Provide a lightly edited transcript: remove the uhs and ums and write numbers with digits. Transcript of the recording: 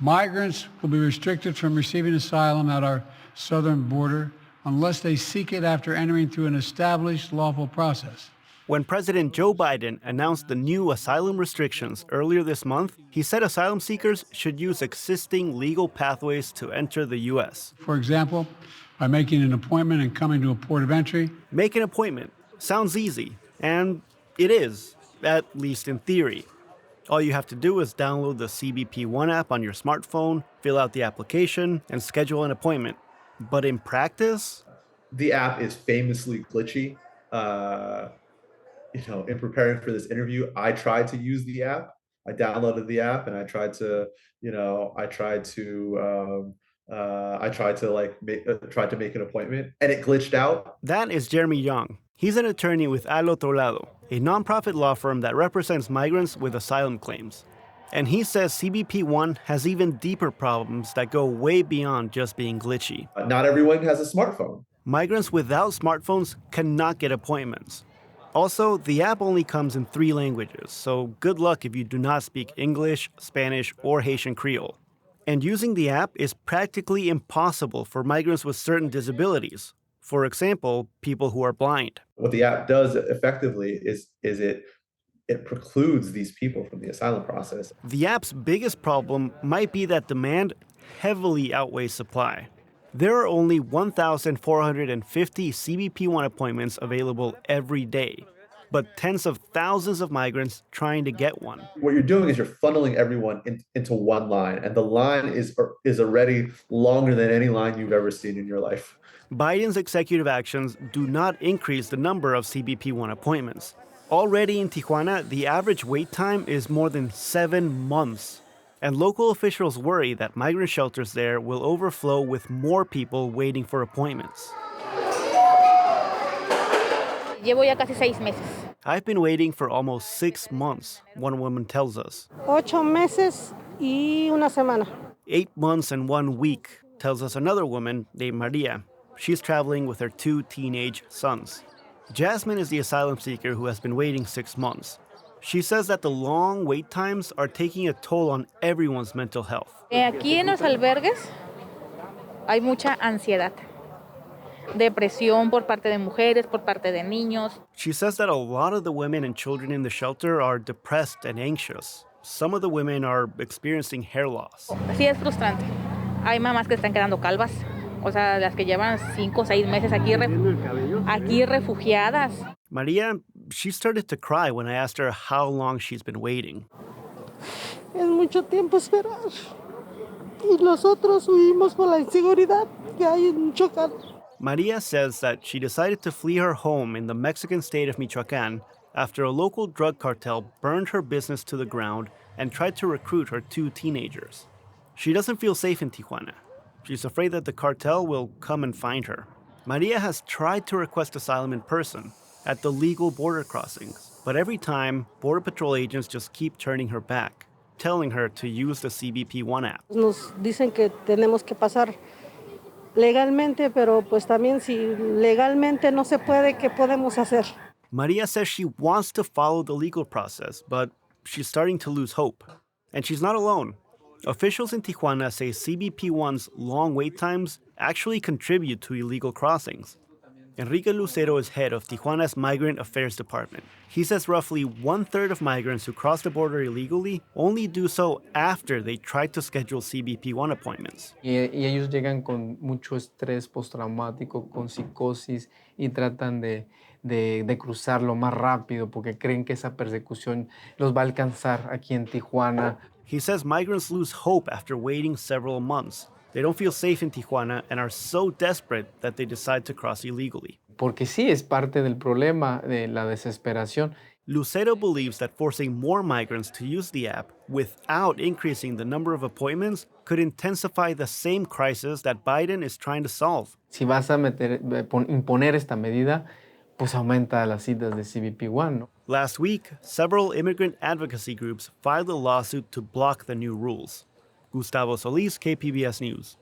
Migrants will be restricted from receiving asylum at our southern border unless they seek it after entering through an established lawful process. When President Joe Biden announced the new asylum restrictions earlier this month, he said asylum seekers should use existing legal pathways to enter the U.S. For example, by making an appointment and coming to a port of entry. Make an appointment. Sounds easy. And it is, at least in theory. All you have to do is download the CBP One app on your smartphone, fill out the application, and schedule an appointment. But in practice? The app is famously glitchy. In preparing for this interview, I tried to use the app. I downloaded the app and I tried to make an appointment, and it glitched out. That is Jeremy Young. He's an attorney with Al Otro Lado, a nonprofit law firm that represents migrants with asylum claims. And he says CBP One has even deeper problems that go way beyond just being glitchy. Not everyone has a smartphone. Migrants without smartphones cannot get appointments. Also, the app only comes in 3 languages, so good luck if you do not speak English, Spanish, or Haitian Creole. And using the app is practically impossible for migrants with certain disabilities. For example, people who are blind. What the app does effectively is it precludes these people from the asylum process. The app's biggest problem might be that demand heavily outweighs supply. There are only 1,450 CBP One appointments available every day, but tens of thousands of migrants trying to get one. What you're doing is you're funneling everyone into one line, and the line is already longer than any line you've ever seen in your life. Biden's executive actions do not increase the number of CBP One appointments. Already in Tijuana, the average wait time is more than 7 months. And local officials worry that migrant shelters there will overflow with more people waiting for appointments. Llevo ya casi 6 meses. I've been waiting for almost 6 months, one woman tells us. 8 meses y una semana. 8 months and 1 week, tells us another woman named Maria. She's traveling with her 2 teenage sons. Jasmine is the asylum seeker who has been waiting 6 months. She says that the long wait times are taking a toll on everyone's mental health. Aquí en los albergues hay mucha ansiedad, depresión por parte de mujeres, por parte de niños. She says that a lot of the women and children in the shelter are depressed and anxious. Some of the women are experiencing hair loss. Sí, es frustrante. Hay mamás que están quedando calvas, o sea, las que llevan 5 o 6 meses aquí refugiadas. Maria, she started to cry when I asked her how long she's been waiting. Es mucho tiempo esperar. Y nosotros huimos por la inseguridad que hay en Michoacán. Maria says that she decided to flee her home in the Mexican state of Michoacán after a local drug cartel burned her business to the ground and tried to recruit her 2 teenagers. She doesn't feel safe in Tijuana. She's afraid that the cartel will come and find her. Maria has tried to request asylum in person at the legal border crossings, but every time, Border Patrol agents just keep turning her back, telling her to use the CBP One app. Nos dicen que tenemos que pasar legalmente, pero pues también si legalmente no se puede, ¿qué podemos hacer? Maria says she wants to follow the legal process, but she's starting to lose hope. And she's not alone. Officials in Tijuana say CBP One's long wait times actually contribute to illegal crossings. Enrique Lucero is head of Tijuana's Migrant Affairs Department. He says roughly 1/3 of migrants who cross the border illegally only do so after they try to schedule CBP One appointments. Y ellos llegan con mucho estrés postraumático, con psicosis, y tratan de cruzarlo más rápido porque creen que esa persecución los va a alcanzar aquí en Tijuana. He says migrants lose hope after waiting several months. They don't feel safe in Tijuana and are so desperate that they decide to cross illegally. Porque sí, es parte del problema de la desesperación. Lucero believes that forcing more migrants to use the app without increasing the number of appointments could intensify the same crisis that Biden is trying to solve. Si vas a imponer esta medida, pues aumenta las citas de CBP One, ¿no? Last week, several immigrant advocacy groups filed a lawsuit to block the new rules. Gustavo Solis, KPBS News.